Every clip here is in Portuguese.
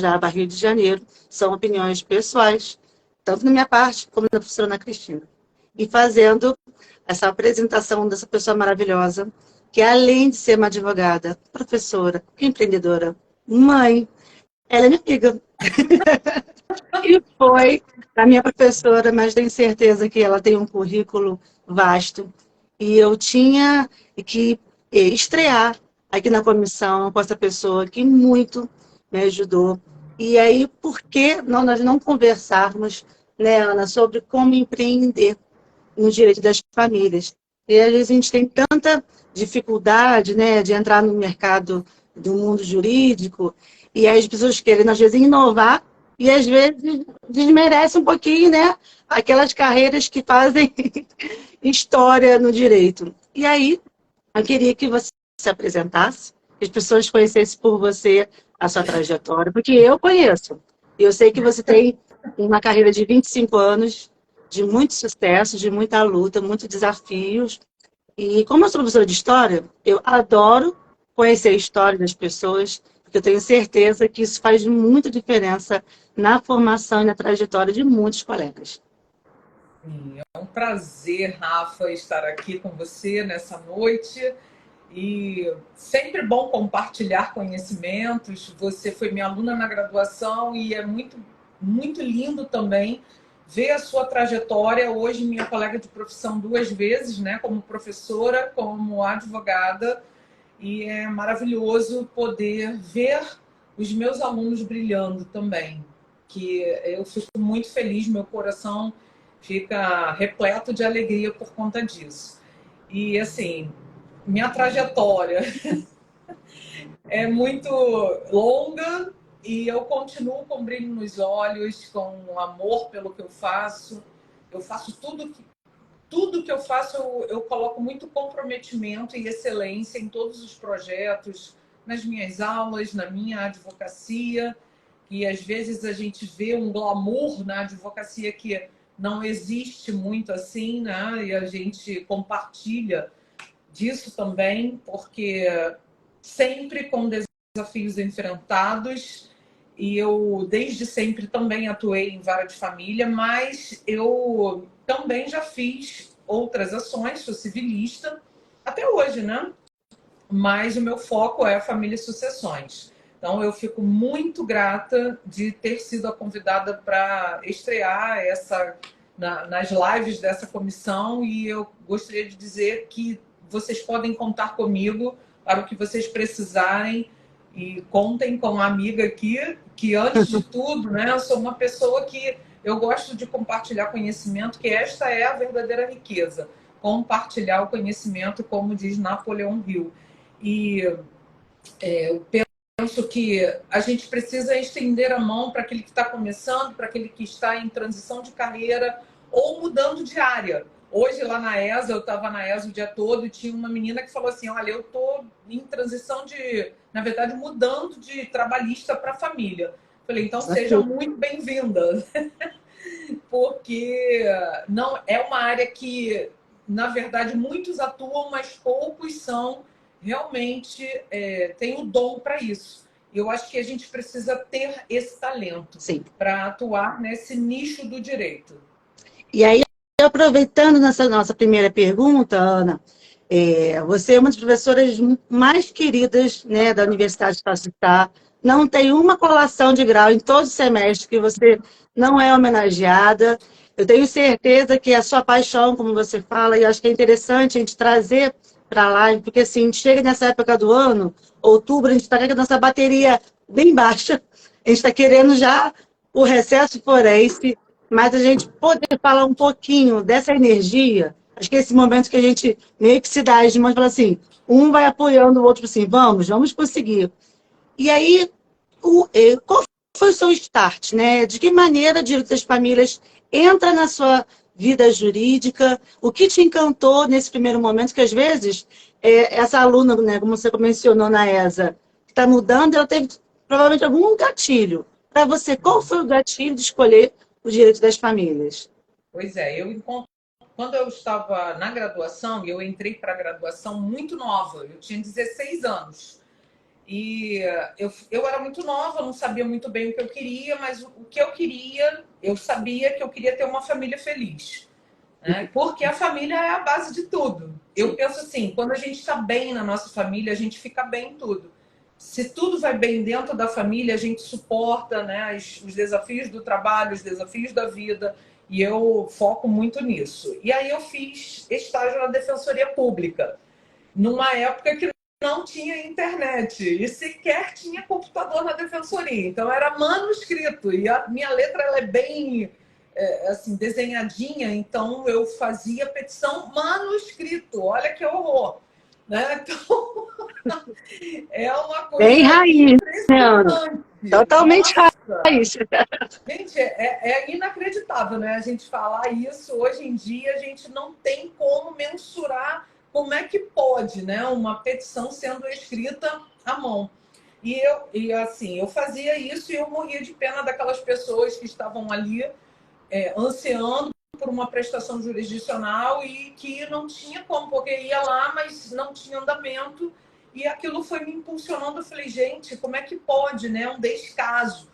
para Rio de Janeiro, são opiniões pessoais, tanto na minha parte como da professora Ana Cristina. E fazendo essa apresentação dessa pessoa maravilhosa, que além de ser uma advogada, professora, empreendedora, mãe, ela é minha amiga. E foi a minha professora, mas tenho certeza que ela tem um currículo vasto. E eu tinha que estrear aqui na comissão com essa pessoa que muito me ajudou. E aí, por que nós não conversarmos, né, Ana, sobre como empreender no direito das famílias? E às vezes a gente tem tanta dificuldade, né, de entrar no mercado do mundo jurídico, e aí as pessoas querem, às vezes, inovar, e às vezes desmerece um pouquinho, né, aquelas carreiras que fazem história no direito. E aí, eu queria que você se apresentasse, que as pessoas conhecessem por você a sua trajetória, porque eu conheço. Eu sei que você tem uma carreira de 25 anos, de muito sucesso, de muita luta, muitos desafios. E como eu sou professora de história, eu adoro conhecer a história das pessoas, porque eu tenho certeza que isso faz muita diferença na formação e na trajetória de muitos colegas. É um prazer, Rafa, estar aqui com você nessa noite. E sempre bom compartilhar conhecimentos. Você foi minha aluna na graduação e é muito, muito lindo também ver a sua trajetória. Hoje, minha colega de profissão 2 vezes, né? Como professora, como advogada. E é maravilhoso poder ver os meus alunos brilhando também. Que eu fico muito feliz, meu coração fica repleto de alegria por conta disso. E assim, minha trajetória é muito longa e eu continuo com brilho nos olhos, com amor pelo que eu faço. Eu faço tudo que eu faço, eu coloco muito comprometimento e excelência em todos os projetos, nas minhas aulas, na minha advocacia. E às vezes a gente vê um glamour na advocacia que não existe muito assim, né? E a gente compartilha disso também, porque sempre com desafios enfrentados, e eu desde sempre também atuei em vara de família, mas eu também já fiz outras ações, sou civilista, até hoje, né? Mas o meu foco é a família e sucessões. Então eu fico muito grata de ter sido a convidada para estrear nas lives dessa comissão, e eu gostaria de dizer que vocês podem contar comigo para o que vocês precisarem, e contem com uma amiga aqui, que antes de tudo, né, eu sou uma pessoa que eu gosto de compartilhar conhecimento, que esta é a verdadeira riqueza, compartilhar o conhecimento, como diz Napoleão Hill. E eu penso que a gente precisa estender a mão para aquele que está começando, para aquele que está em transição de carreira ou mudando de área. Hoje, lá na ESA, eu estava na ESA o dia todo e tinha uma menina que falou assim, olha, eu estou em transição na verdade, mudando de trabalhista para família. Falei, então seja muito bem-vinda. Porque não é uma área que, na verdade, muitos atuam, mas poucos são realmente têm o dom para isso. Eu acho que a gente precisa ter esse talento para atuar nesse nicho do direito. E aí, aproveitando nessa nossa primeira pergunta, Ana, você é uma das professoras mais queridas, né, da Universidade de Facilitar. Não tem uma colação de grau em todo o semestre que você não é homenageada. Eu tenho certeza que a sua paixão, como você fala, e acho que é interessante a gente trazer para a live, porque assim, a gente chega nessa época do ano, outubro, a gente está com a nossa bateria bem baixa, a gente está querendo já o recesso forense, mas a gente poder falar um pouquinho dessa energia, acho que esse momento que a gente meio que se dá as mãos e fala assim, um vai apoiando o outro assim, vamos conseguir. E aí, qual foi o seu start, né? De que maneira o direito das famílias entra na sua vida jurídica? O que te encantou nesse primeiro momento? Que às vezes, essa aluna, né, como você mencionou na ESA, que está mudando, ela teve provavelmente algum gatilho. Para você, qual foi o gatilho de escolher o direito das famílias? Pois é, quando eu estava na graduação, eu entrei para a graduação muito nova, eu tinha 16 anos. E eu era muito nova, não sabia muito bem o que eu queria, mas o que eu queria, eu sabia que eu queria ter uma família feliz, né? Porque a família é a base de tudo. Eu penso assim, quando a gente está bem na nossa família, a gente fica bem em tudo. Se tudo vai bem dentro da família, a gente suporta, né, os desafios do trabalho, os desafios da vida, e eu foco muito nisso. E aí eu fiz estágio na Defensoria Pública, numa época que não tinha internet e sequer tinha computador na defensoria. Então era manuscrito e a minha letra ela é bem assim desenhadinha. Então eu fazia petição manuscrito. Olha que horror, né? Então é uma Bem coisa raiz, né, Ana? impressionante. Totalmente Nossa, raiz. gente, é inacreditável, né? A gente falar isso hoje em dia, a gente não tem como mensurar como é que pode, né? Uma petição sendo escrita à mão. E assim, eu fazia isso e eu morria de pena daquelas pessoas que estavam ali ansiando por uma prestação jurisdicional e que não tinha como, porque ia lá, mas não tinha andamento. E aquilo foi me impulsionando. Eu falei, gente, como é que pode, né? Um descaso.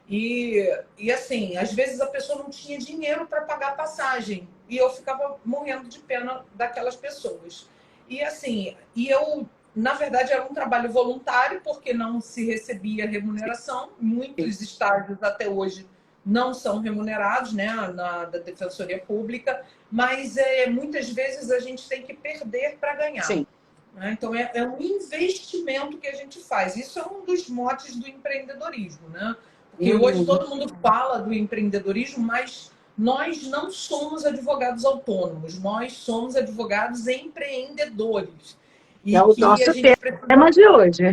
E assim, às vezes a pessoa não tinha dinheiro para pagar a passagem. E eu ficava morrendo de pena daquelas pessoas. E assim, eu, na verdade, era um trabalho voluntário, porque não se recebia remuneração. Muitos estágios até hoje não são remunerados, né, da Defensoria Pública, mas muitas vezes a gente tem que perder para ganhar. Sim. Então, é um investimento que a gente faz. Isso é um dos motes do empreendedorismo, né? Porque hoje todo mundo fala do empreendedorismo, mas nós não somos advogados autônomos, nós somos advogados empreendedores. É E o que a nosso gente tema precisa. de hoje.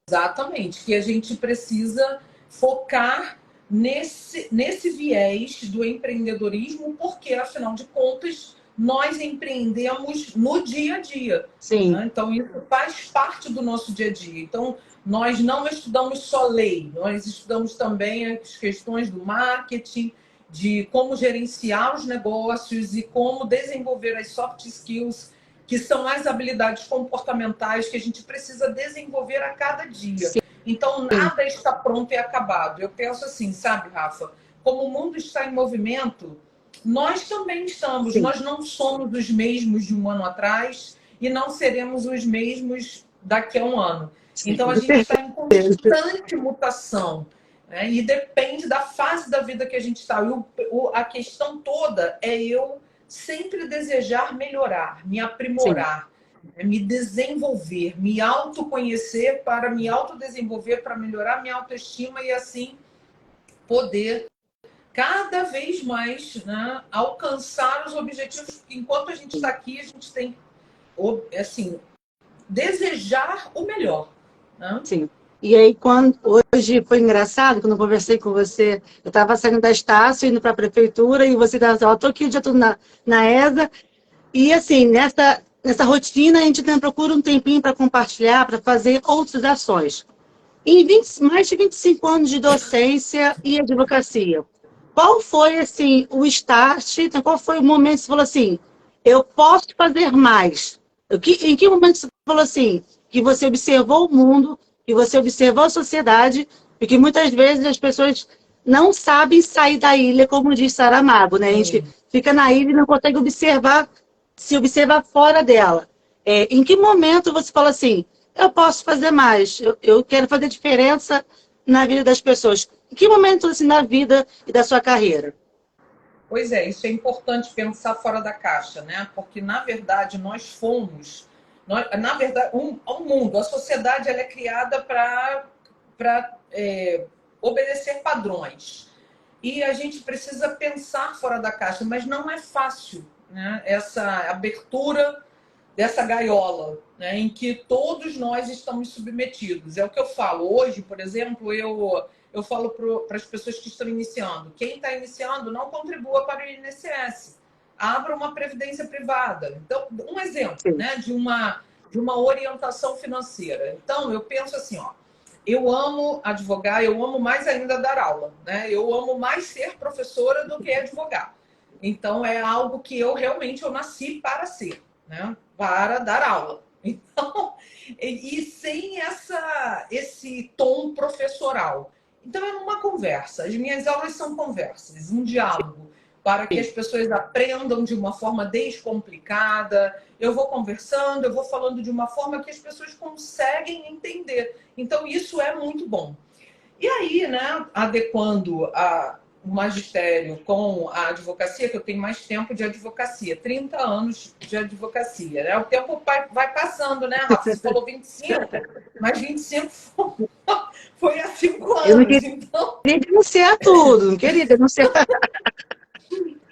Exatamente, que a gente precisa focar nesse viés do empreendedorismo, porque, afinal de contas, nós empreendemos no dia a dia. Sim. Né? Então, isso faz parte do nosso dia a dia. Então, nós não estudamos só lei, nós estudamos também as questões do marketing, de como gerenciar os negócios e como desenvolver as soft skills, que são as habilidades comportamentais que a gente precisa desenvolver a cada dia. Sim. Então, nada está pronto e acabado. Eu penso assim, sabe, Rafa? Como o mundo está em movimento, nós também estamos. Sim. Nós não somos os mesmos de um ano atrás e não seremos os mesmos daqui a um ano. Sim. Então, a gente está em constante mutação. Né? E depende da fase da vida que a gente está. A questão toda é eu sempre desejar melhorar, me aprimorar, me desenvolver, me autoconhecer para me autodesenvolver, para melhorar minha autoestima e assim poder cada vez mais, né, alcançar os objetivos. Enquanto a gente está aqui, a gente tem assim, desejar o melhor. Né? Sim. E aí, hoje foi engraçado, quando eu conversei com você, eu estava saindo da Estácio, indo para a prefeitura, e você estava assim, estou aqui o dia todo na ESA, e assim, nessa rotina, a gente também procura um tempinho para compartilhar, para fazer outras ações. Em mais de 25 anos de docência e advocacia, qual foi, assim, o start, então, qual foi o momento que você falou assim, eu posso fazer mais? Em que momento você falou assim, que você observou o mundo, que você observou a sociedade, porque muitas vezes as pessoas não sabem sair da ilha, como diz Saramago, né? A gente fica na ilha e não consegue se observar fora dela. Em que momento você fala assim, eu posso fazer mais, eu quero fazer diferença na vida das pessoas? Em que momento assim, na vida e da sua carreira? Pois é, isso é importante pensar fora da caixa, né? Porque, na verdade, na verdade, o mundo, a sociedade, ela é criada para obedecer padrões. E a gente precisa pensar fora da caixa, mas não é fácil, né? Essa abertura dessa gaiola, né? Em que todos nós estamos submetidos. É o que eu falo. Hoje, por exemplo, eu falo para as pessoas que estão iniciando. Quem está iniciando, não contribua para o INSS. Abra uma previdência privada. Então, um exemplo, né, de uma orientação financeira. Então, eu penso assim, ó, eu amo advogar, eu amo mais ainda dar aula. Né? Eu amo mais ser professora do que advogar. Então, é algo que eu nasci para ser, né? Para dar aula. Então, E sem esse tom professoral. Então, é uma conversa. As minhas aulas são conversas, um diálogo, para que as pessoas aprendam de uma forma descomplicada. Eu vou conversando, eu vou falando de uma forma que as pessoas conseguem entender. Então, isso é muito bom. E aí, né, adequando o magistério com a advocacia, que eu tenho mais tempo de advocacia, 30 anos de advocacia, né? O tempo vai passando, né, Rafa? Você falou 25, mas 25 foi há 5 Eu não anos, queria então... denunciar tudo, não queria denunciar.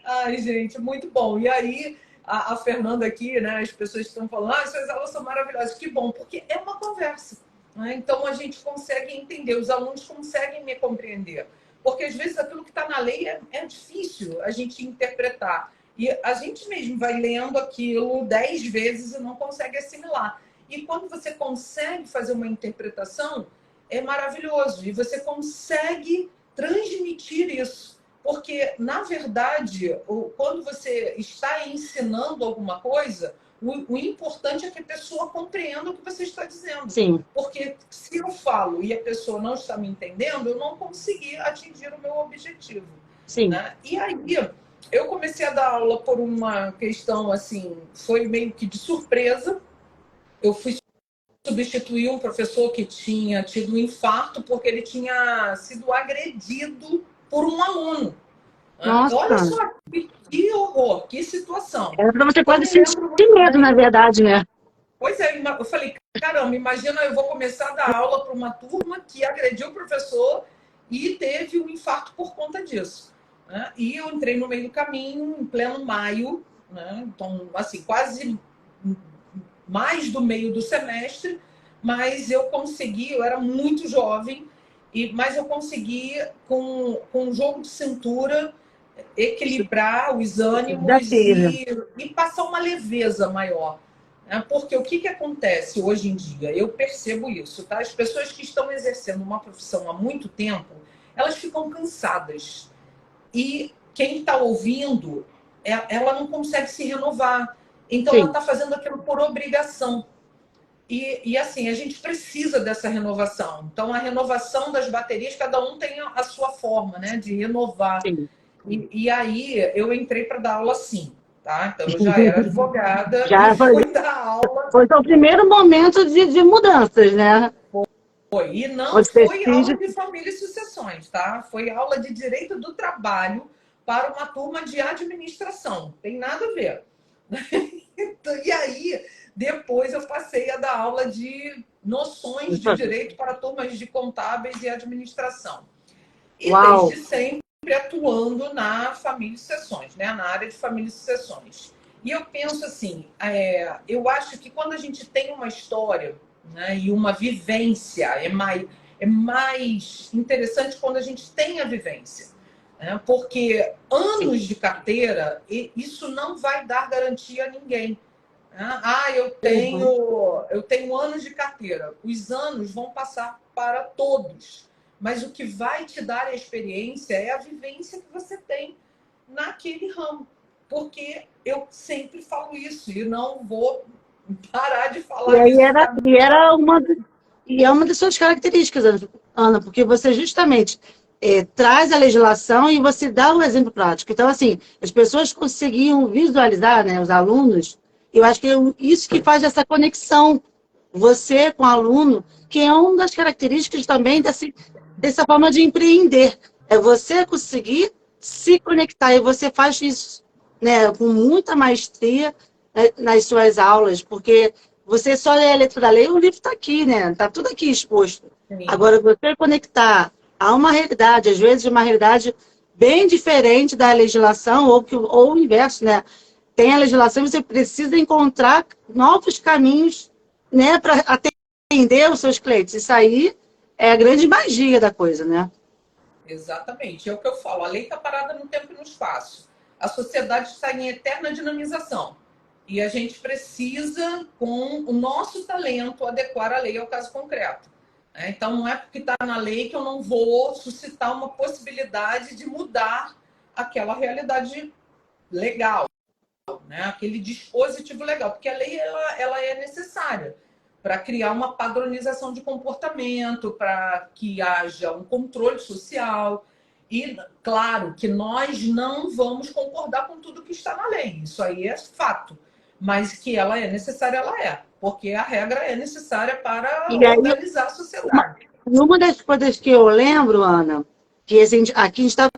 Ai, gente, muito bom. E aí, a Fernanda aqui, né, as pessoas estão falando, suas aulas são maravilhosas. Que bom, porque é uma conversa. Né? Então, a gente consegue entender, os alunos conseguem me compreender. Porque, às vezes, aquilo que está na lei é difícil a gente interpretar. E a gente mesmo vai lendo aquilo 10 vezes e não consegue assimilar. E quando você consegue fazer uma interpretação, é maravilhoso. E você consegue transmitir isso. Porque, na verdade, quando você está ensinando alguma coisa, o importante é que a pessoa compreenda o que você está dizendo. Sim. Porque se eu falo e a pessoa não está me entendendo, eu não consegui atingir o meu objetivo. Sim. Né? E aí, eu comecei a dar aula por uma questão, assim, foi meio que de surpresa. Eu fui substituir um professor que tinha tido um infarto porque ele tinha sido agredido por um aluno. Nossa. Olha só, que horror, que situação. Era para você Eu quase me sentir lembro muito medo, na bem. verdade, né? Pois é, eu falei, caramba, imagina, eu vou começar a dar aula para uma turma que agrediu o professor e teve um infarto por conta disso. Né? E eu entrei no meio do caminho, em pleno maio, né? Então, assim, quase mais do meio do semestre, mas eu consegui, eu era muito jovem, mas eu consegui, com um jogo de cintura, equilibrar os ânimos Desafio. e passar uma leveza maior. Né? Porque o que acontece hoje em dia? Eu percebo isso, tá? As pessoas que estão exercendo uma profissão há muito tempo, elas ficam cansadas. E quem está ouvindo, ela não consegue se renovar. Então, ela Sim. está fazendo aquilo por obrigação. E assim, a gente precisa dessa renovação. Então, a renovação das baterias, cada um tem a sua forma, né, de renovar. Sim. E aí, eu entrei para dar aula sim, tá? Então, eu já era advogada e Já fui dar aula. foi o primeiro momento de mudanças, né? Foi. E não Você foi finge. aula de família e sucessões, tá? Foi aula de direito do trabalho para uma turma de administração. Tem nada a ver. E aí, depois eu passei a dar aula de noções de direito para turmas de contábeis e administração. E Uau! desde sempre atuando na família e sucessões, né? Na área de família e sucessões. E eu penso assim, eu acho que quando a gente tem uma história, né, e uma vivência, é mais interessante quando a gente tem a vivência. Né? Porque anos de carteira, isso não vai dar garantia a ninguém. Eu tenho anos de carteira. Os anos vão passar para todos. Mas o que vai te dar a experiência é a vivência que você tem naquele ramo. Porque eu sempre falo isso e não vou parar de falar isso. E é uma das suas características, Ana, porque você justamente traz a legislação e você dá o exemplo prático. Então, assim, as pessoas conseguiam visualizar, né, os alunos, eu acho que é isso que faz essa conexão, você com o aluno, que é uma das características também dessa forma de empreender. É você conseguir se conectar, e você faz isso, né, com muita maestria, né, nas suas aulas, porque você só lê a letra da lei, o livro está aqui, né? Está tudo aqui exposto. Sim. Agora, você conectar a uma realidade, às vezes uma realidade bem diferente da legislação, ou o inverso, né? Tem a legislação e você precisa encontrar novos caminhos, né, para atender os seus clientes. Isso aí é a grande magia da coisa, né? Exatamente. É o que eu falo. A lei está parada no tempo e no espaço. A sociedade está em eterna dinamização. E a gente precisa, com o nosso talento, adequar a lei ao caso concreto. Então, não é porque está na lei que eu não vou suscitar uma possibilidade de mudar aquela realidade legal, né? Aquele dispositivo legal. Porque a lei ela é necessária para criar uma padronização de comportamento, para que haja um controle social. E, claro, que nós não vamos concordar com tudo que está na lei, isso aí é fato. Mas que ela é necessária, ela é, porque a regra é necessária para E aí, organizar a sociedade. uma das coisas que eu lembro, Ana, que aqui a gente está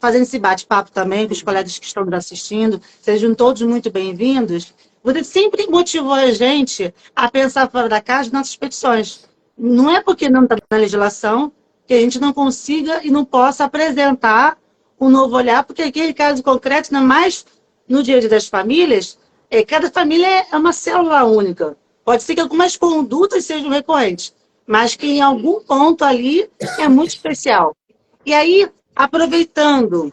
fazendo esse bate-papo também com os colegas que estão nos assistindo, sejam todos muito bem-vindos. Você sempre motivou a gente a pensar fora da caixa nas nossas petições. Não é porque não está na legislação que a gente não consiga e não possa apresentar um novo olhar, porque aquele caso concreto, ainda mais no dia a dia das famílias, cada família é uma célula única. Pode ser que algumas condutas sejam recorrentes, mas que em algum ponto ali é muito especial. E aí, aproveitando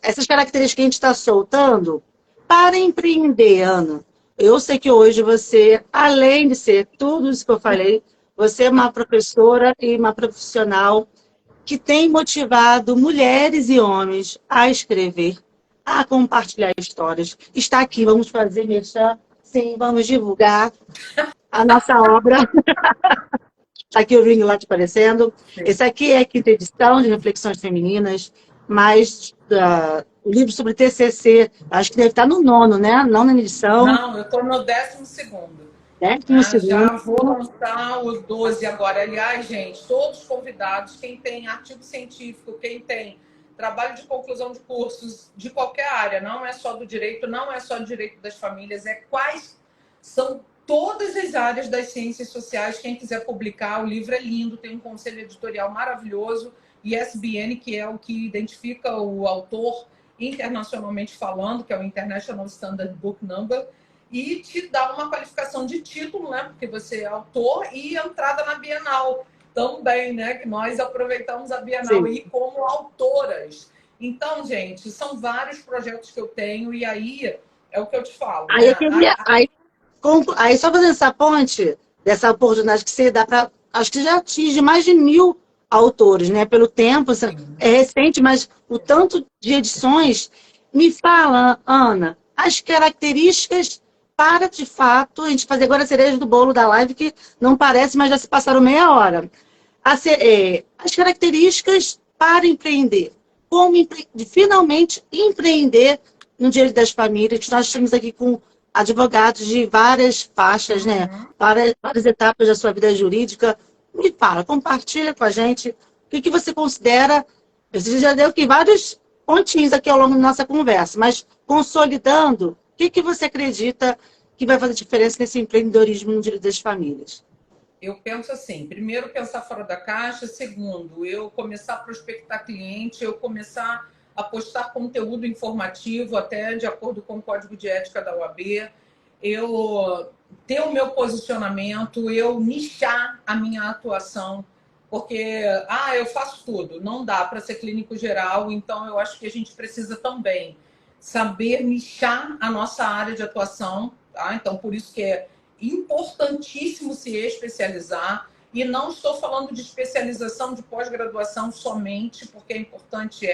essas características que a gente está soltando, para empreender, Ana, eu sei que hoje você, além de ser tudo isso que eu falei, você é uma professora e uma profissional que tem motivado mulheres e homens a escrever, a compartilhar histórias. Está aqui, vamos fazer merchan, sim, vamos divulgar a nossa obra. Está aqui o ring lá te aparecendo. Sim. Esse aqui é a quinta edição de Reflexões Femininas, mas o livro sobre TCC, acho que deve estar no nono, né? Nona edição. Não, eu estou no 12º. Segundo. Já vou lançar os 12 agora. Aliás, gente, todos convidados, quem tem artigo científico, quem tem trabalho de conclusão de cursos de qualquer área, não é só do direito, não é só do direito das famílias, quais são todas as áreas das ciências sociais. Quem quiser publicar, o livro é lindo, tem um conselho editorial maravilhoso, ISBN, que é o que identifica o autor internacionalmente falando, que é o International Standard Book Number, e te dá uma qualificação de título, né? Porque você é autor, e entrada na Bienal também, né? Que nós aproveitamos a Bienal aí como autoras. Então, gente, são vários projetos que eu tenho, e aí é o que eu te falo. Aí, aí só fazendo essa ponte, dessa oportunidade que você dá para. Acho que já atinge mais de 1.000 autores, né? Pelo tempo, é recente, mas o tanto de edições. Me fala, Ana, as características para, de fato, a gente fazer agora a cereja do bolo da live, que não parece, mas já se passaram meia hora. As características para empreender. Como finalmente empreender no Dia das Famílias, que nós estamos aqui com advogados de várias faixas, né? Várias etapas da sua vida jurídica. Me fala, compartilha com a gente o que você considera. Você já deu aqui vários pontinhos aqui ao longo da nossa conversa, mas consolidando, o que você acredita que vai fazer diferença nesse empreendedorismo no Dia das Famílias? Eu penso assim, primeiro, pensar fora da caixa. Segundo, eu começar a prospectar cliente, eu começar a postar conteúdo informativo, até de acordo com o Código de Ética da OAB, eu ter o meu posicionamento, eu nichar a minha atuação, porque eu faço tudo, não dá para ser clínico geral, então eu acho que a gente precisa também saber nichar a nossa área de atuação, tá? Então, por isso que é importantíssimo se especializar, e não estou falando de especialização de pós-graduação somente, porque é importante,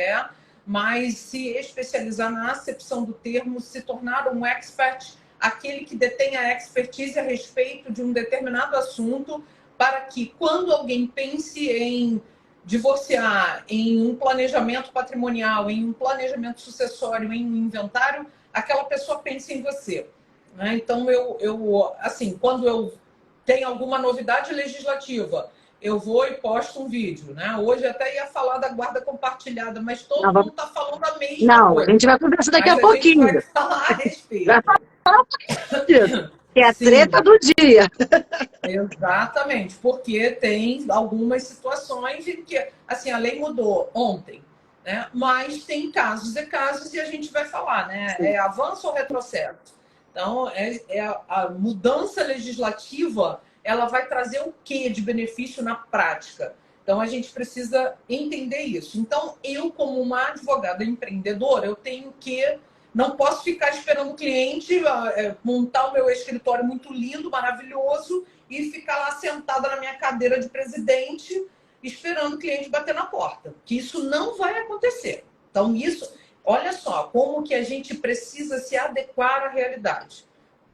mas se especializar na acepção do termo, se tornar um expert, aquele que detém a expertise a respeito de um determinado assunto, para que quando alguém pense em divorciar, em um planejamento patrimonial, em um planejamento sucessório, em um inventário, aquela pessoa pense em você. Então, assim, quando eu tenho alguma novidade legislativa, eu vou e posto um vídeo, né? Hoje até ia falar da guarda compartilhada, mas todo mundo está falando a mesma coisa. A gente vai conversar daqui a pouquinho. A gente vai falar a respeito. Que é a treta do dia. Exatamente, porque tem algumas situações em que, assim, a lei mudou ontem, né? Mas tem casos e casos, e a gente vai falar, né? É avanço ou retrocesso? Então, a mudança legislativa, ela vai trazer o que de benefício na prática? Então, a gente precisa entender isso. Então, eu, como uma advogada empreendedora, eu tenho que... Não posso ficar esperando o cliente montar o meu escritório muito lindo, maravilhoso, e ficar lá sentada na minha cadeira de presidente, esperando o cliente bater na porta. Que isso não vai acontecer. Então, isso... Olha só, como que a gente precisa se adequar à realidade.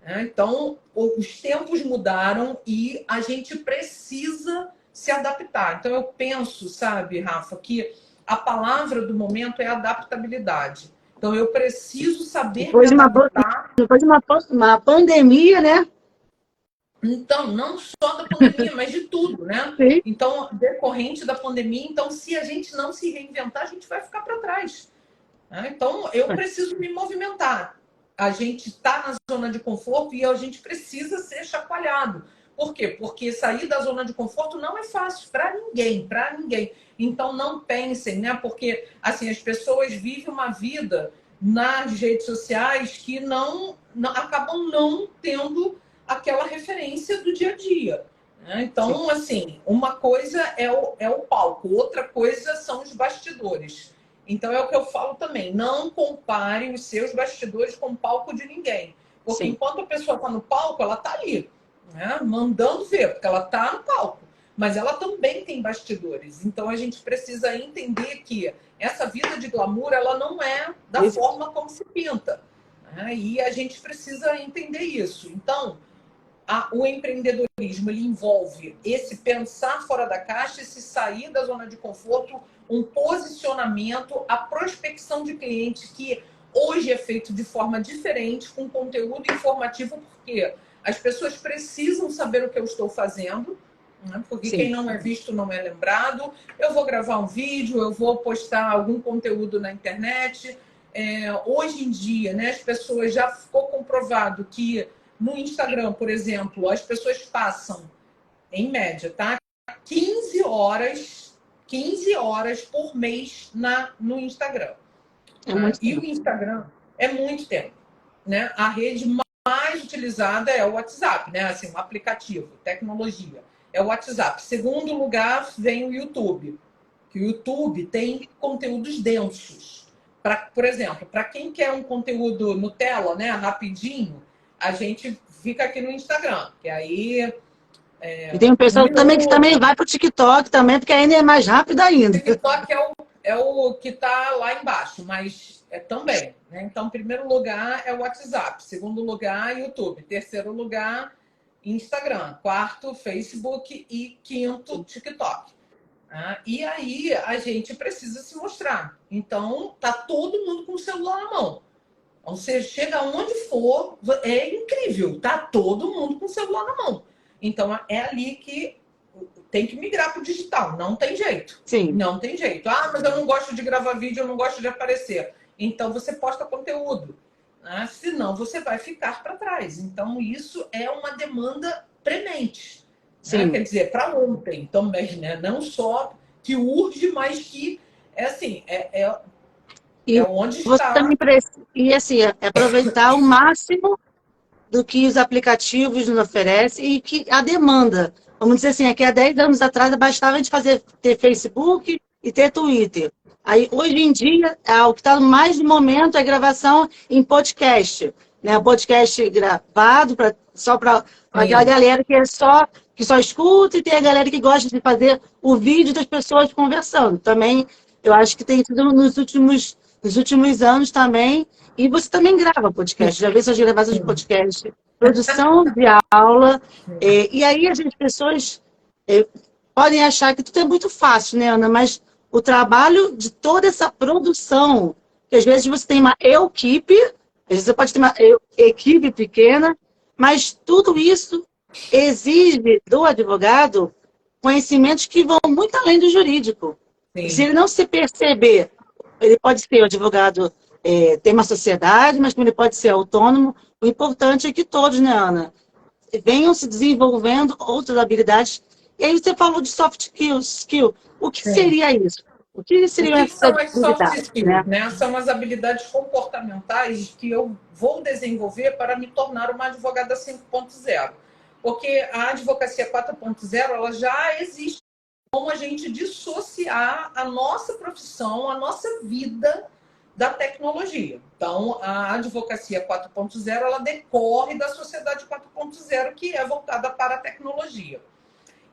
né? Então, os tempos mudaram e a gente precisa se adaptar. Então, eu penso, sabe, Rafa, que a palavra do momento é adaptabilidade. Então, eu preciso saber me Depois de uma, adaptar. depois de uma pandemia, né? Então, não só da pandemia, mas de tudo, né? Sim. Então, decorrente da pandemia, então, se a gente não se reinventar, a gente vai ficar para trás, né? Então, eu preciso me movimentar. A gente está na zona de conforto e a gente precisa ser chacoalhado. Por quê? Porque sair da zona de conforto não é fácil para ninguém, para ninguém. Então, não pensem, né? Porque, assim, as pessoas vivem uma vida nas redes sociais que acabam não tendo aquela referência do dia a dia, né? Sim. Então, assim, uma coisa é o palco, outra coisa são os bastidores. Então é o que eu falo também, não compare os seus bastidores com o palco de ninguém. Porque Sim. enquanto a pessoa está no palco, ela está ali, né? Mandando ver, porque ela está no palco. Mas ela também tem bastidores. Então a gente precisa entender que essa vida de glamour, ela não é da forma como se pinta, né? E a gente precisa entender isso. Então, o empreendedorismo ele envolve esse pensar fora da caixa, esse sair da zona de conforto, um posicionamento, a prospecção de cliente que hoje é feito de forma diferente, com conteúdo informativo, porque as pessoas precisam saber o que eu estou fazendo, né? Porque Sim. quem não é visto não é lembrado. Eu vou gravar um vídeo, eu vou postar algum conteúdo na internet. Hoje em dia, né, as pessoas já ficou comprovado que no Instagram, por exemplo, as pessoas passam, em média, tá? 15 horas por mês no Instagram. É muito E o tempo. Instagram é muito tempo, né? A rede mais utilizada é o WhatsApp, né? Assim, um aplicativo, tecnologia. É o WhatsApp. Segundo lugar, vem o YouTube. Que o YouTube tem conteúdos densos. Por exemplo, para quem quer um conteúdo Nutella, né, rapidinho, a gente fica aqui no Instagram, que aí E tem um um pessoal também que minuto. também vai para o TikTok também, porque ainda é mais rápido O ainda. TikTok é o que está lá embaixo, mas também, né? Então, primeiro lugar é o WhatsApp, segundo lugar, YouTube, terceiro lugar, Instagram, quarto, Facebook e quinto, TikTok. E aí a gente precisa se mostrar. Então, tá todo mundo com o celular na mão. Então, você chega onde for, é incrível, tá todo mundo com o celular na mão. Então, é ali que tem que migrar para o digital, não tem jeito. Sim. Não tem jeito. Mas eu não gosto de gravar vídeo, eu não gosto de aparecer. Então, você posta conteúdo, né? Senão, você vai ficar para trás. Então, isso é uma demanda premente, né? Sim. Quer dizer, para ontem também, né? Não só que urge, mas que é assim, é E onde você também está. precisa, e assim, aproveitar o máximo do que os aplicativos nos oferecem e que a demanda. Vamos dizer assim, aqui há 10 anos atrás bastava a gente ter Facebook e ter Twitter. Aí, hoje em dia, o que está mais no momento é gravação em podcast. Né? O podcast gravado só para aquela Sim, galera que só escuta e tem a galera que gosta de fazer o vídeo das pessoas conversando. Também, eu acho que tem sido nos últimos anos também. E você também grava podcast, já vi suas gravações de sim, podcast, produção de aula, e aí as pessoas eh, podem achar que tudo é muito fácil, né, Ana? Mas o trabalho de toda essa produção, que às vezes você tem uma equipe, às vezes você pode ter uma equipe pequena, mas tudo isso exige do advogado conhecimentos que vão muito além do jurídico. Se sim. ele não se perceber, ele pode ser o advogado, tem uma sociedade, mas ele pode ser autônomo. O importante é que todos, né, Ana, venham se desenvolvendo outras habilidades. E aí você falou de soft skill. O que Sim. seria isso? O que O seriam que essas são as soft habilidades, skills, né? né? São as habilidades comportamentais que eu vou desenvolver para me tornar uma advogada 5.0. Porque a advocacia 4.0 ela já existe. Como a gente dissociar a nossa profissão, a nossa vida da tecnologia. Então, a advocacia 4.0 ela decorre da sociedade 4.0, que é voltada para a tecnologia.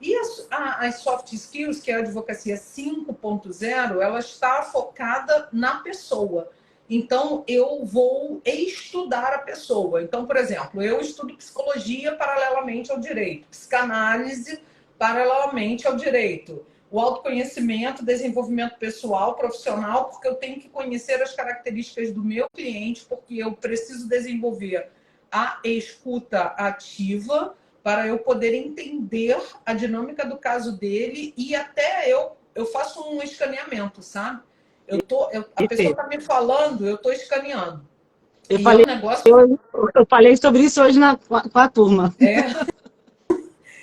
E as soft skills, que é a advocacia 5.0, ela está focada na pessoa. Então, eu vou estudar a pessoa. Então, por exemplo, eu estudo psicologia paralelamente ao direito, psicanálise paralelamente ao direito, o autoconhecimento, desenvolvimento pessoal, profissional, porque eu tenho que conhecer as características do meu cliente, porque eu preciso desenvolver a escuta ativa para eu poder entender a dinâmica do caso dele e até eu faço um escaneamento, sabe? A pessoa Perfeito. está me falando, eu estou escaneando. Eu E é um falei, negócio. eu falei sobre isso hoje com a turma.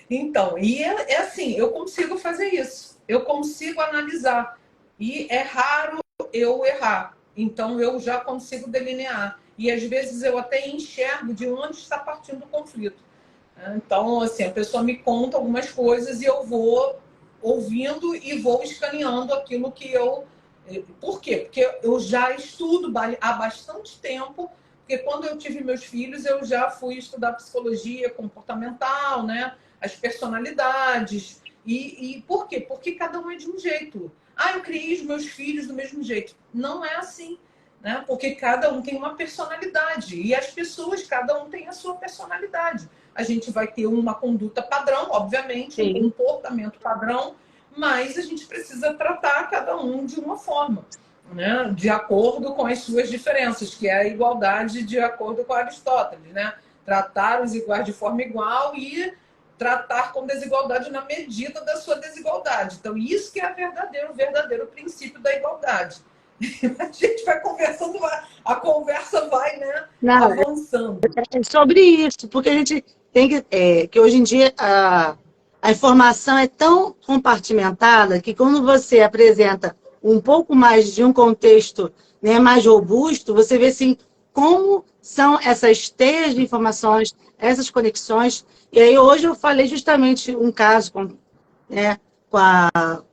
Então, e é assim, eu consigo fazer isso. Eu consigo analisar. E é raro eu errar. Então, eu já consigo delinear. E às vezes eu até enxergo de onde está partindo o conflito. Então, assim, a pessoa me conta algumas coisas e eu vou ouvindo e vou escaneando aquilo que eu. Por quê? Porque eu já estudo há bastante tempo, porque quando eu tive meus filhos, eu já fui estudar psicologia comportamental, né? As personalidades. E por quê? Porque cada um é de um jeito. Ah, eu criei os meus filhos do mesmo jeito. Não é assim. Né? Porque cada um tem uma personalidade. E as pessoas, cada um tem a sua personalidade. A gente vai ter uma conduta padrão, obviamente, um Sim. comportamento padrão, mas a gente precisa tratar cada um de uma forma, né? De acordo com as suas diferenças, que é a igualdade de acordo com Aristóteles, né? Tratar os iguais de forma igual e tratar com desigualdade na medida da sua desigualdade. Então, isso que é o verdadeiro princípio da igualdade. A gente vai conversando, a conversa vai, né, Não, avançando. é sobre isso, porque a gente tem que hoje em dia a informação é tão compartimentada que quando você apresenta um pouco mais de um contexto, né, mais robusto, você vê assim como são essas teias de informações, essas conexões. E aí hoje eu falei justamente um caso né, com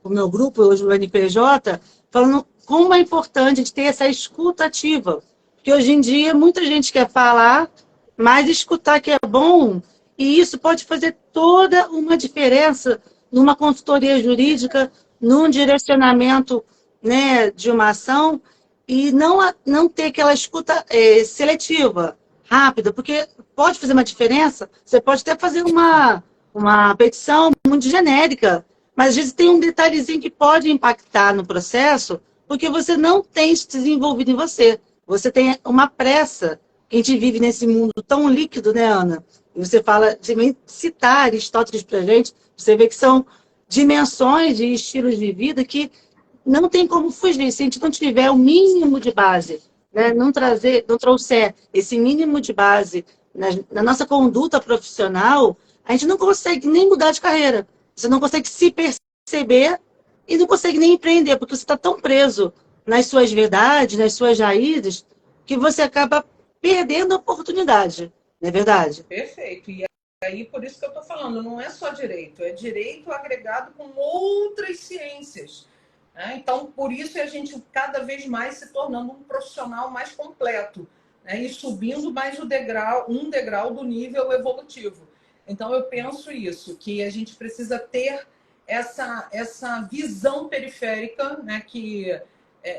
o meu grupo, hoje o NPJ, falando como é importante a gente ter essa escuta ativa. Porque hoje em dia muita gente quer falar, mas escutar que é bom, e isso pode fazer toda uma diferença numa consultoria jurídica, num direcionamento, né, de uma ação, e não ter aquela escuta seletiva, rápida, porque pode fazer uma diferença, você pode até fazer uma petição muito genérica, mas às vezes tem um detalhezinho que pode impactar no processo, porque você não tem isso desenvolvido em você. Você tem uma pressa, que a gente vive nesse mundo tão líquido, né, Ana? E você fala, você vem citar Aristóteles para a gente, você vê que são dimensões e estilos de vida que não tem como fugir. Se a gente não tiver o mínimo de base, né, não trouxer esse mínimo de base na nossa conduta profissional, a gente não consegue nem mudar de carreira. Você não consegue se perceber e não consegue nem empreender, porque você está tão preso nas suas verdades, nas suas raízes, que você acaba perdendo a oportunidade. Não é verdade? Perfeito. E aí, por isso que eu estou falando, não é só direito, é direito agregado com outras ciências. Né? Então, por isso a gente cada vez mais se tornando um profissional mais completo, né? E subindo mais um degrau do nível evolutivo. Então, eu penso isso, que a gente precisa ter essa visão periférica, né? Que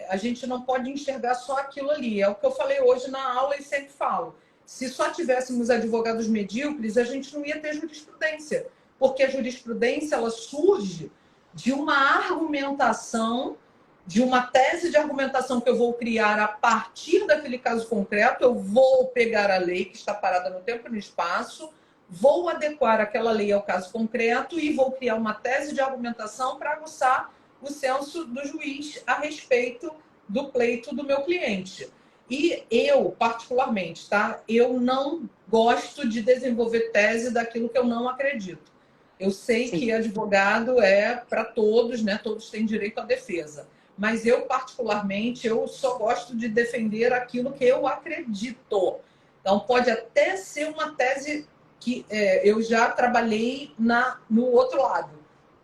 a gente não pode enxergar só aquilo ali. É o que eu falei hoje na aula e sempre falo. Se só tivéssemos advogados medíocres, a gente não ia ter jurisprudência, porque a jurisprudência ela surge de uma argumentação, de uma tese de argumentação que eu vou criar a partir daquele caso concreto. Eu vou pegar a lei que está parada no tempo e no espaço, vou adequar aquela lei ao caso concreto e vou criar uma tese de argumentação para aguçar o senso do juiz a respeito do pleito do meu cliente. E eu, particularmente, tá? Eu não gosto de desenvolver tese daquilo que eu não acredito. Eu sei Sim. que advogado é para todos, né? Todos têm direito à defesa. Mas eu, particularmente, eu só gosto de defender aquilo que eu acredito. Então, pode até ser uma tese que eu já trabalhei no outro lado,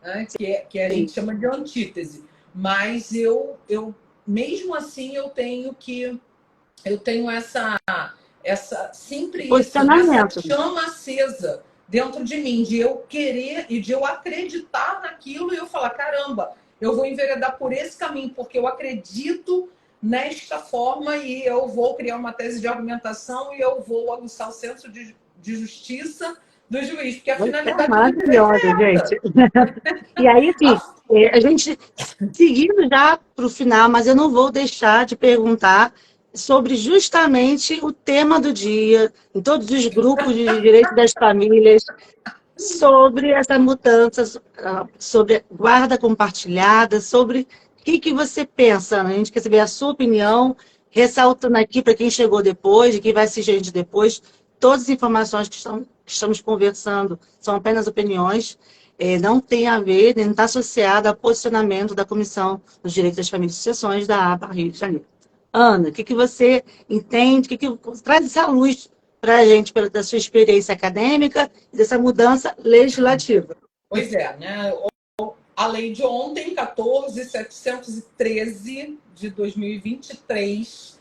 né? Que a gente chama de antítese. Mas mesmo assim, eu tenho sempre isso, né? Essa Posicionamento. chama acesa dentro de mim, de eu querer e de eu acreditar naquilo e eu falar, caramba, eu vou enveredar por esse caminho, porque eu acredito nesta forma, e eu vou criar uma tese de argumentação e eu vou aguçar o senso de justiça do juiz, porque a Você é finalidade do livro maravilhosa, é essa. gente. E aí, assim, a gente seguindo já para o final, mas eu não vou deixar de perguntar sobre justamente o tema do dia, em todos os grupos de direito das famílias, sobre essa mudança, sobre guarda compartilhada, sobre o que você pensa, né? A gente quer saber a sua opinião, ressaltando aqui para quem chegou depois, e quem vai assistir a gente depois, todas as informações que estamos conversando são apenas opiniões, não tem a ver, nem está associada ao posicionamento da Comissão dos Direitos das Famílias e Sucessões da APA Rio de Janeiro. Ana, o que você entende, traz essa luz para a gente, da sua experiência acadêmica e dessa mudança legislativa? Pois é, né? A lei de ontem, 14.713 de 2023,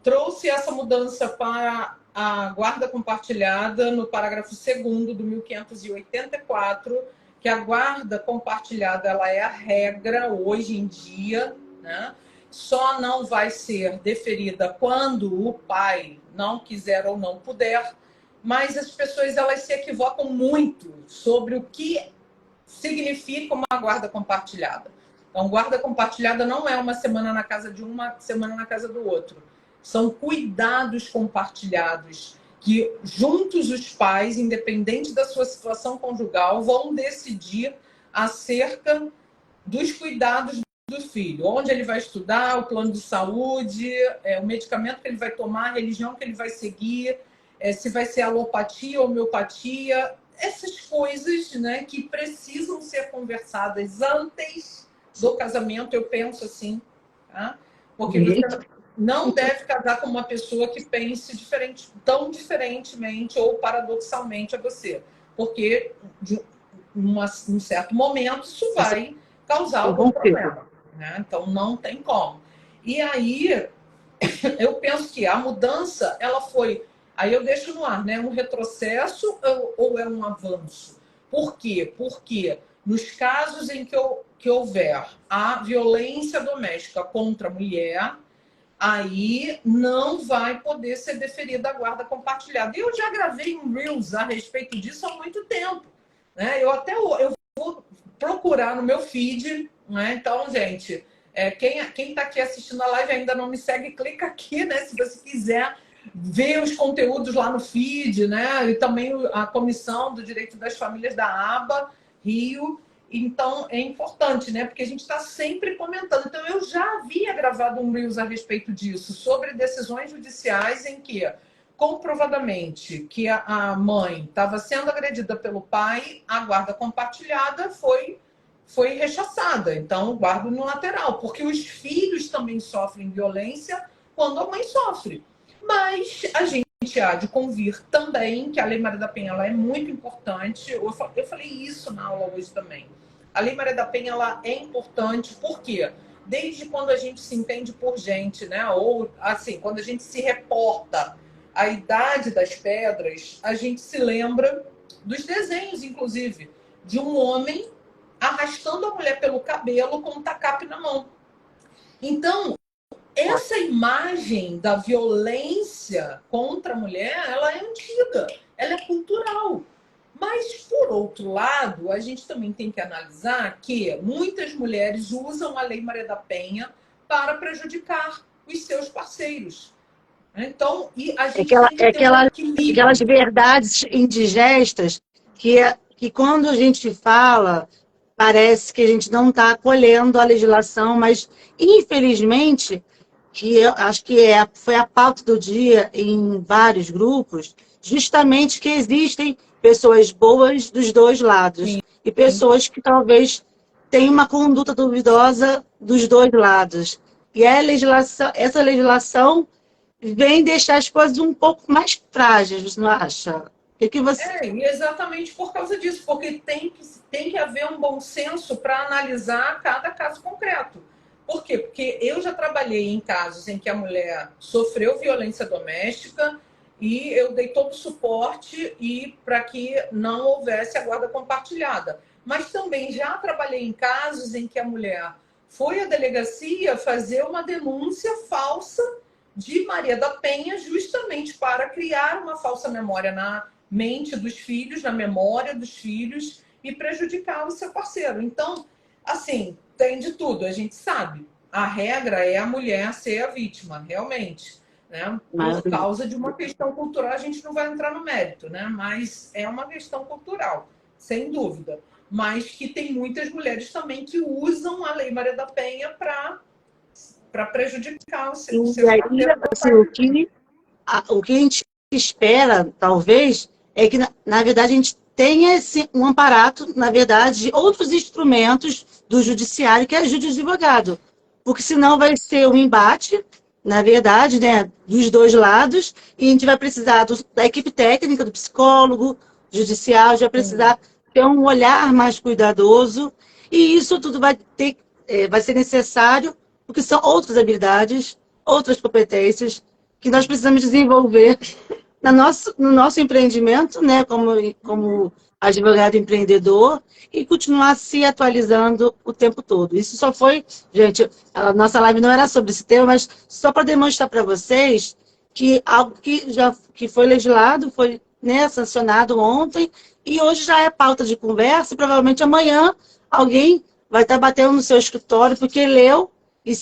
trouxe essa mudança para a guarda compartilhada no parágrafo 2º do 1584, que a guarda compartilhada ela é a regra hoje em dia, né? Só não vai ser deferida quando o pai não quiser ou não puder, mas as pessoas elas se equivocam muito sobre o que significa uma guarda compartilhada. Então, guarda compartilhada não é uma semana na casa de uma semana na casa do outro. São cuidados compartilhados que juntos os pais, independente da sua situação conjugal, vão decidir acerca dos cuidados do filho, onde ele vai estudar, o plano de saúde, o medicamento que ele vai tomar, a religião que ele vai seguir, se vai ser alopatia ou homeopatia, essas coisas, né, que precisam ser conversadas antes do casamento, eu penso assim, tá? Porque você não deve casar com uma pessoa que pense tão diferentemente ou paradoxalmente a você, porque num certo momento isso vai causar algum problema, né? Então não tem como. E aí eu penso que a mudança ela foi, aí eu deixo no ar, né? Um retrocesso ou é um avanço? Por quê? Porque nos casos em que houver a violência doméstica contra a mulher, aí não vai poder ser deferida a guarda compartilhada. E eu já gravei um Reels a respeito disso há muito tempo, né? Eu vou procurar no meu feed, né? Então, gente, quem está aqui assistindo a live ainda não me segue, clica aqui, né? Se você quiser ver os conteúdos lá no feed, né? E também a Comissão do Direito das Famílias da ABA Rio. Então, é importante, né? Porque a gente está sempre comentando. Então, eu já havia gravado um Reels a respeito disso, sobre decisões judiciais em que, comprovadamente, que a mãe estava sendo agredida pelo pai, a guarda compartilhada foi rechaçada. Então, guarda unilateral, porque os filhos também sofrem violência quando a mãe sofre. Mas a gente há de convir também que a Lei Maria da Penha ela é muito importante. Eu falei isso na aula hoje também. A Lei Maria da Penha ela é importante porque desde quando a gente se entende por gente, né? Ou assim, quando a gente se reporta à Idade das Pedras, a gente se lembra dos desenhos, inclusive, de um homem arrastando a mulher pelo cabelo com um tacape na mão. Então, essa imagem da violência contra a mulher, ela é antiga, ela é cultural. Mas, por outro lado, a gente também tem que analisar que muitas mulheres usam a Lei Maria da Penha para prejudicar os seus parceiros. Então, e a gente tem que ter um equilíbrio. Aquelas verdades indigestas que quando a gente fala, parece que a gente não está acolhendo a legislação, mas, infelizmente, que eu acho que foi a pauta do dia em vários grupos, justamente que existem pessoas boas dos dois lados e pessoas que talvez tenham uma conduta duvidosa dos dois lados. E essa legislação vem deixar as coisas um pouco mais frágeis, você não acha? Exatamente por causa disso, porque tem que haver um bom senso para analisar cada caso concreto. Por quê? Porque eu já trabalhei em casos em que a mulher sofreu violência doméstica e eu dei todo o suporte para que não houvesse a guarda compartilhada. Mas também já trabalhei em casos em que a mulher foi à delegacia fazer uma denúncia falsa de Maria da Penha, justamente para criar uma falsa memória na mente dos filhos, na memória dos filhos, e prejudicar o seu parceiro. Então, assim, tem de tudo, a gente sabe. A regra é a mulher ser a vítima, realmente. Né? Por causa de uma questão cultural, a gente não vai entrar no mérito, né? Mas é uma questão cultural, sem dúvida. Mas que tem muitas mulheres também que usam a Lei Maria da Penha para prejudicar o seu aí, assim, o que a gente espera, talvez, é que, na verdade, a gente tenha um aparato, na verdade, de outros instrumentos do judiciário que ajude o advogado. Porque senão vai ser um embate, na verdade, né, dos dois lados, e a gente vai precisar da equipe técnica, do psicólogo, judicial, a gente vai precisar ter um olhar mais cuidadoso, e isso tudo vai ser necessário, porque são outras habilidades, outras competências que nós precisamos desenvolver no nosso empreendimento, né, como advogado empreendedor, e continuar se atualizando o tempo todo. Isso só foi, gente, a nossa live não era sobre esse tema, mas só para demonstrar para vocês que algo que foi legislado, foi, né, sancionado ontem, e hoje já é pauta de conversa, e provavelmente amanhã alguém vai estar batendo no seu escritório porque leu,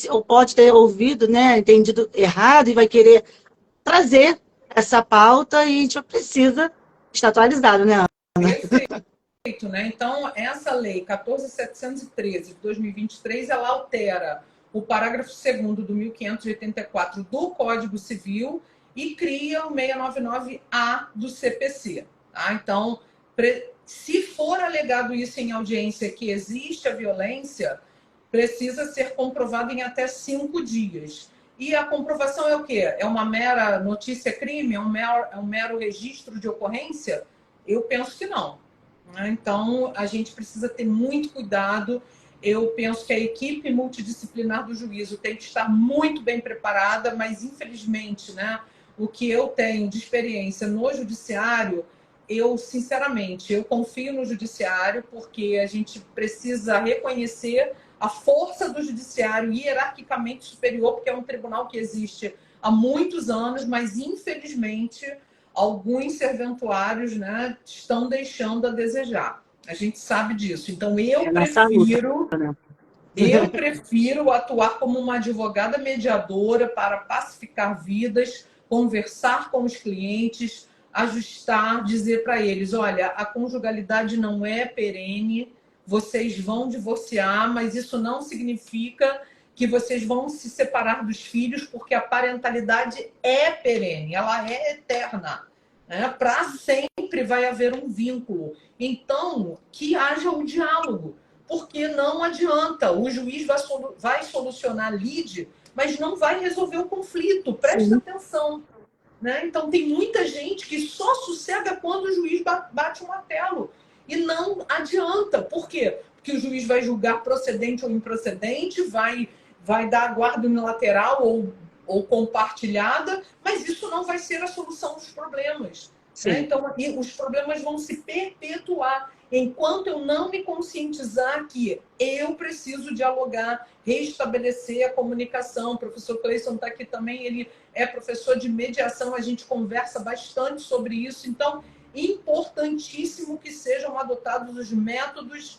ou pode ter ouvido, né, entendido errado, e vai querer trazer essa pauta, e a gente precisa estar atualizado, né, Ana? Perfeito, né? Então, essa lei 14.713 de 2023, ela altera o parágrafo 2º do 1584 do Código Civil e cria o 699-A do CPC. Tá? Então, se for alegado isso em audiência, que existe a violência, precisa ser comprovado em até 5 dias. E a comprovação é o quê? É uma mera notícia-crime? É um mero registro de ocorrência? Eu penso que não. Então, a gente precisa ter muito cuidado. Eu penso que a equipe multidisciplinar do juízo tem que estar muito bem preparada, mas, infelizmente, né, o que eu tenho de experiência no judiciário, sinceramente, eu confio no judiciário, porque a gente precisa reconhecer a força do judiciário hierarquicamente superior, porque é um tribunal que existe há muitos anos, mas, infelizmente, alguns serventuários, né, estão deixando a desejar. A gente sabe disso. Então, eu prefiro atuar como uma advogada mediadora para pacificar vidas, conversar com os clientes, ajustar, dizer para eles, olha, a conjugalidade não é perene, vocês vão divorciar, mas isso não significa que vocês vão se separar dos filhos, porque a parentalidade é perene, ela é eterna. Né? Para sempre vai haver um vínculo. Então, que haja um diálogo, porque não adianta. O juiz vai solucionar a lide, mas não vai resolver o conflito. Presta atenção. Né? Então, tem muita gente que só sossega quando o juiz bate o martelo. E não adianta. Por quê? Porque o juiz vai julgar procedente ou improcedente, vai dar a guarda unilateral ou compartilhada, mas isso não vai ser a solução dos problemas. Né? Então, os problemas vão se perpetuar enquanto eu não me conscientizar que eu preciso dialogar, restabelecer a comunicação. O professor Cleison está aqui também, ele é professor de mediação, a gente conversa bastante sobre isso. Então, importantíssimo que sejam adotados os métodos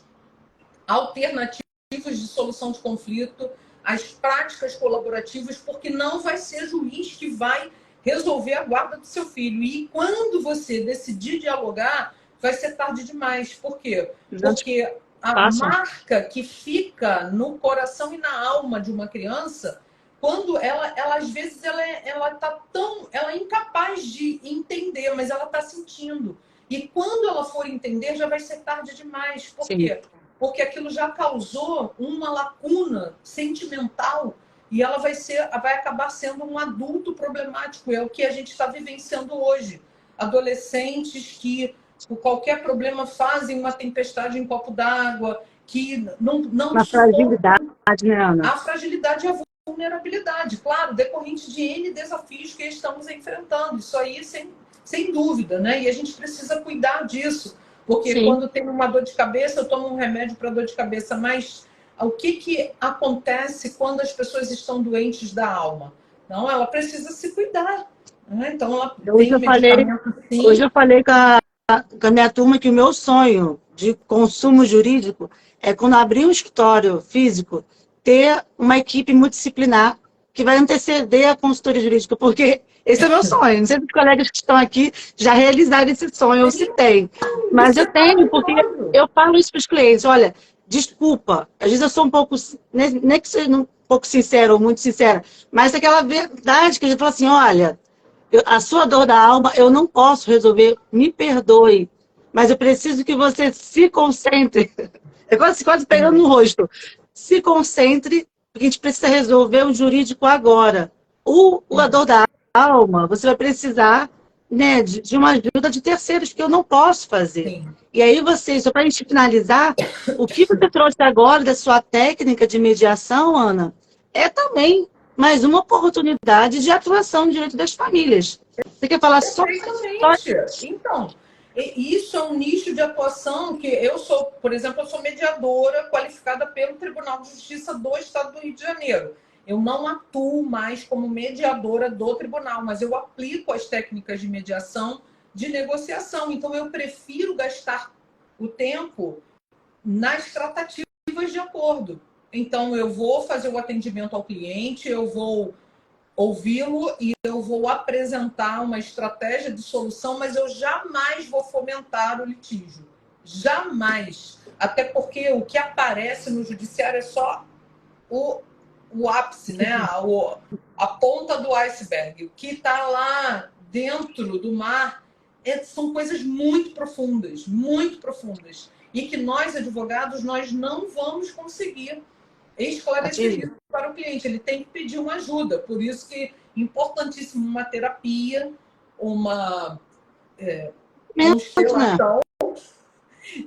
alternativos de solução de conflito, as práticas colaborativas, porque não vai ser juiz que vai resolver a guarda do seu filho. E quando você decidir dialogar, vai ser tarde demais. Por quê? Porque a marca que fica no coração e na alma de uma criança, quando ela às vezes ela é incapaz de entender, mas ela está sentindo. E quando ela for entender, já vai ser tarde demais. Por quê? Porque aquilo já causou uma lacuna sentimental e ela vai acabar sendo um adulto problemático. É o que a gente está vivenciando hoje. Adolescentes que, por qualquer problema, fazem uma tempestade em copo d'água, que não a fragilidade, né, Ana? A fragilidade e a vulnerabilidade, claro, decorrente de N desafios que estamos enfrentando. Isso aí, sem dúvida, né? E a gente precisa cuidar disso. Porque quando tem uma dor de cabeça, eu tomo um remédio para dor de cabeça, mas o que acontece quando as pessoas estão doentes da alma? Não, ela precisa se cuidar. Né? Então, ela Hoje tem eu falei, medicamento hoje sim. eu falei com a minha turma que o meu sonho de consumo jurídico é, quando abrir um escritório físico, ter uma equipe multidisciplinar que vai anteceder a consultoria jurídica, porque esse é o meu sonho. Não sei se os colegas que estão aqui já realizaram esse sonho, ou se tem. Mas Isso eu é tenho, porque maravilhoso. eu falo isso para os clientes, olha, desculpa, às vezes eu sou um pouco, nem que seja um pouco sincera ou muito sincera, mas é aquela verdade que a gente fala assim, olha, a sua dor da alma eu não posso resolver, me perdoe, mas eu preciso que você se concentre. É quase pegando no rosto. Se concentre, porque a gente precisa resolver o jurídico agora. A dor da alma, você vai precisar, né, de uma ajuda de terceiros, que eu não posso fazer. Sim. E aí você, só para a gente finalizar, o que você trouxe agora da sua técnica de mediação, Ana, é também mais uma oportunidade de atuação no direito das famílias. Você quer falar só Perfeitamente. Então, isso é um nicho de atuação que eu sou, por exemplo, eu sou mediadora qualificada pelo Tribunal de Justiça do Estado do Rio de Janeiro. Eu não atuo mais como mediadora do tribunal, mas eu aplico as técnicas de mediação de negociação. Então, eu prefiro gastar o tempo nas tratativas de acordo. Então, eu vou fazer o atendimento ao cliente, eu vou ouvi-lo e eu vou apresentar uma estratégia de solução, mas eu jamais vou fomentar o litígio. Jamais. Até porque o que aparece no judiciário é só o ápice, né? A ponta do iceberg. O que está lá dentro do mar são coisas muito profundas. E que nós, advogados, nós não vamos conseguir esclarecer isso para o cliente. Ele tem que pedir uma ajuda. Por isso que é importantíssimo uma terapia, uma né? constelação.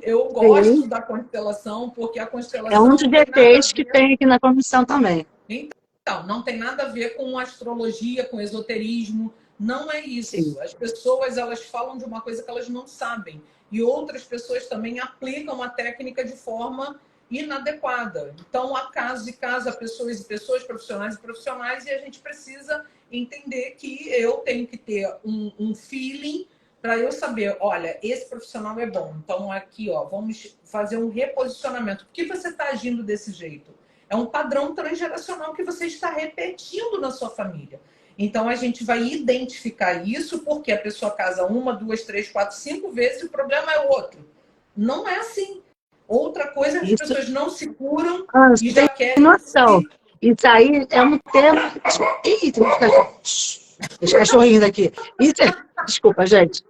Eu Sim. gosto da constelação, porque a É um constelação dos não tem nada a ETs que ver. tem aqui na comissão também. Então, não tem nada a ver com astrologia, com esoterismo. Não é Sim. isso. As pessoas, elas falam de uma coisa que elas não sabem. E outras pessoas também aplicam a técnica de forma inadequada. Então, há casos e casos, há pessoas e pessoas, profissionais e profissionais, e a gente precisa entender que eu tenho que ter um feeling para eu saber, olha, esse profissional é bom. Então, aqui, ó, vamos fazer um reposicionamento. Por que você está agindo desse jeito? É um padrão transgeracional que você está repetindo na sua família. Então, a gente vai identificar isso porque a pessoa casa 1, 2, 3, 4, 5 vezes e o problema é outro. Não é assim. Outra coisa é que as Isso, pessoas não se curam você e tem já querem noção. se... Isso aí é um tema. Ih, tem uns cachorros. Os cachorrinhos aqui. Desculpa, gente.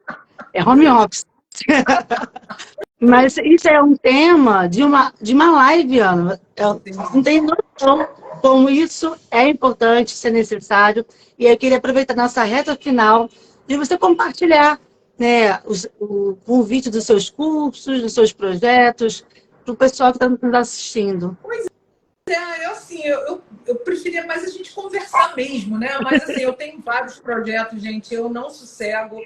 É home office. Mas isso é um tema de uma live, Ana. Não tem noção como isso é importante, isso é necessário. E eu queria aproveitar nossa reta final de você compartilhar, né, o convite dos seus cursos, dos seus projetos, para o pessoal que está nos assistindo. Eu preferia mais a gente conversar mesmo, né? Mas assim, eu tenho vários projetos, gente, eu não sossego.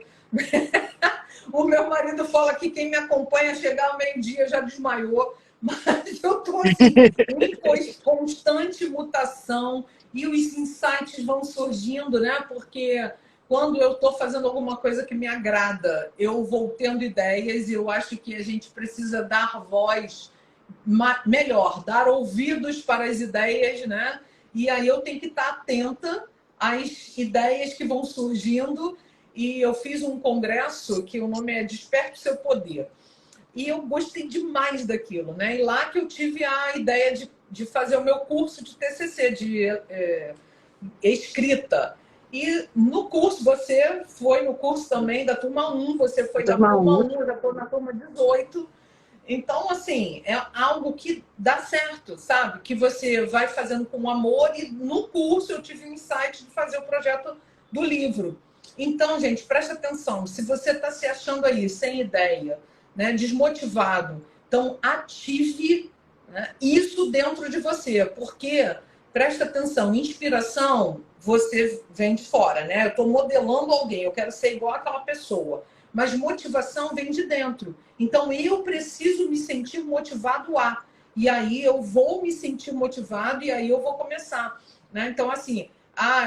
O meu marido fala que quem me acompanha chegar ao meio-dia já desmaiou, mas eu estou assim, em constante mutação e os insights vão surgindo, né? Porque quando eu estou fazendo alguma coisa que me agrada, eu vou tendo ideias e eu acho que a gente precisa dar voz melhor, dar ouvidos para as ideias, né? E aí eu tenho que estar atenta às ideias que vão surgindo. E eu fiz um congresso que o nome é Desperte o Seu Poder. E eu gostei demais daquilo, né? E lá que eu tive a ideia de fazer o meu curso de TCC, de escrita. E no curso, você foi no curso também da turma 1, você foi da turma 1, eu já estou na turma 18. Então, assim, é algo que dá certo, sabe? Que você vai fazendo com amor e no curso eu tive o insight de fazer o projeto do livro. Então, gente, presta atenção. Se você está se achando aí sem ideia, né, desmotivado, então ative, né, isso dentro de você. Porque, presta atenção, inspiração você vem de fora, né? Eu estou modelando alguém, eu quero ser igual àquela pessoa. Mas motivação vem de dentro. Então, eu preciso me sentir motivado a. e aí eu vou me sentir motivado e aí eu vou começar, né? Então, assim,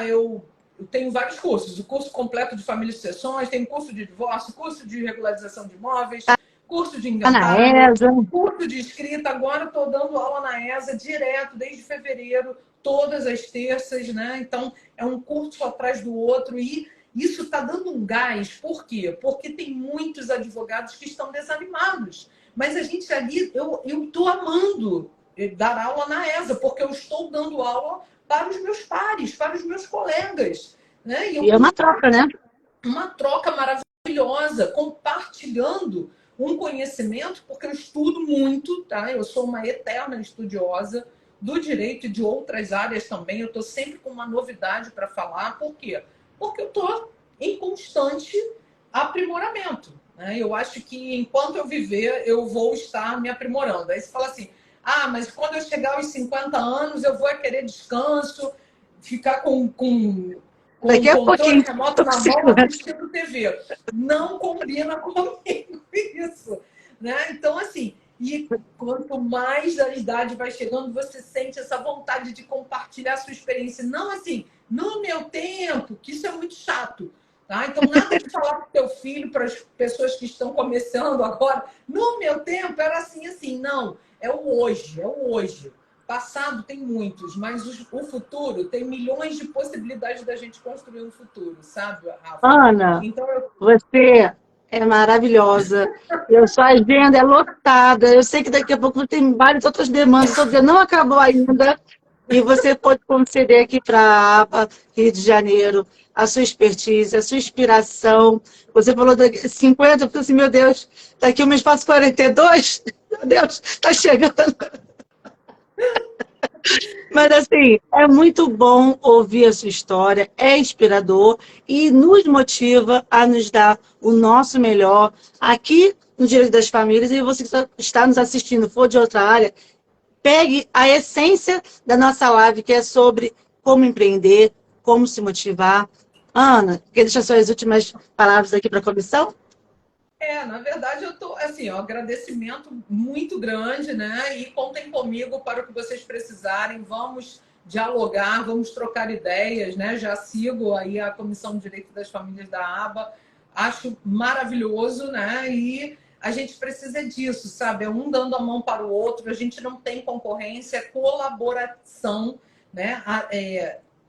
eu tenho vários cursos, o curso completo de família e sucessões, tem curso de divórcio, curso de regularização de imóveis, curso de Na inventário, ESA. curso de escrita. Agora estou dando aula na ESA direto, desde fevereiro, todas as terças, né? Então, é um curso atrás do outro e isso está dando um gás. Por quê? Porque tem muitos advogados que estão desanimados. Mas a gente ali, eu estou amando dar aula na ESA, porque eu estou dando aula para os meus pares, para os meus colegas. Né? E é uma troca, né? Uma troca maravilhosa, compartilhando um conhecimento, porque eu estudo muito, tá? Eu sou uma eterna estudiosa do direito e de outras áreas também. Eu estou sempre com uma novidade para falar. Por quê? Porque eu estou em constante aprimoramento. Né? Eu acho que enquanto eu viver, eu vou estar me aprimorando. Aí você fala assim, mas quando eu chegar aos 50 anos, eu vou querer descanso, ficar com Daqui o a controle pouquinho. remoto Tô com na mão 50. assistindo TV. Não combina comigo isso. Né? Então, assim, e quanto mais a idade vai chegando, você sente essa vontade de compartilhar a sua experiência. Não assim, no meu tempo, que isso é muito chato. Tá? Então, nada de falar para o teu filho, para as pessoas que estão começando agora, no meu tempo era assim, assim. Não, é o hoje, é o hoje. Passado tem muitos, mas o futuro tem milhões de possibilidades da gente construir um futuro, sabe, Rafa? Ana, Então, você é maravilhosa. Sua agenda é lotada. Eu sei que daqui a pouco tem várias outras demandas. Sua dia não acabou ainda. E você pode conceder aqui para a APA Rio de Janeiro a sua expertise, a sua inspiração. Você falou daqui 50, eu falei assim, meu Deus, daqui um mês faço 42? Meu Deus, está chegando. Mas, assim, é muito bom ouvir a sua história, é inspirador e nos motiva a nos dar o nosso melhor aqui no Direito das Famílias. E você que está nos assistindo, for de outra área, pegue a essência da nossa live, que é sobre como empreender, como se motivar. Ana, quer deixar suas últimas palavras aqui para a comissão? na verdade, eu tô assim, um agradecimento muito grande, né? E contem comigo para o que vocês precisarem. Vamos dialogar, vamos trocar ideias, né? Já sigo aí a Comissão de Direito das Famílias da ABA, acho maravilhoso, né? E a gente precisa disso, sabe? É um dando a mão para o outro, a gente não tem concorrência, é colaboração, né?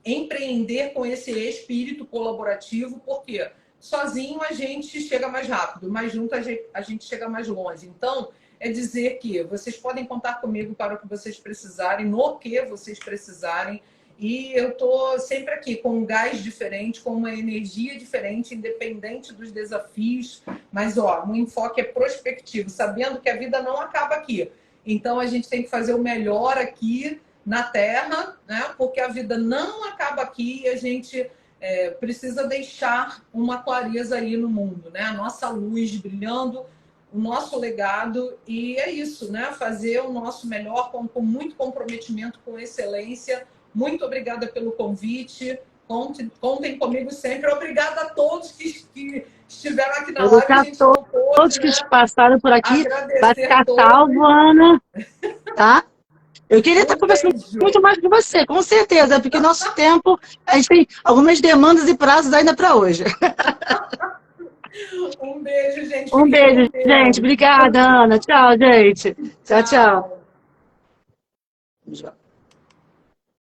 Empreender com esse espírito colaborativo, por quê? Sozinho a gente chega mais rápido, mas junto a gente chega mais longe. Então, é dizer que vocês podem contar comigo para o que vocês precisarem, no que vocês precisarem. E eu estou sempre aqui com um gás diferente, com uma energia diferente, independente dos desafios. Mas, o enfoque é prospectivo, sabendo que a vida não acaba aqui. Então, a gente tem que fazer o melhor aqui na Terra, né? Porque a vida não acaba aqui e a gente precisa deixar uma clareza aí no mundo, né? A nossa luz brilhando, o nosso legado, e é isso, né? Fazer o nosso melhor com muito comprometimento, com excelência. Muito obrigada pelo convite. Contem comigo sempre. Obrigada a todos que estiveram aqui na live. A gente não pôde, Todos que passaram por aqui, vai agradecer ficar todos. salvo, Ana. Tá? Eu queria estar conversando Beijo. muito mais com você, com certeza, porque nosso tempo, a gente tem algumas demandas e prazos ainda para hoje. Um beijo, gente. Um Fiquem beijo, com Deus. gente. Obrigada, Ana. Tchau, gente. Tchau, tchau. Tchau.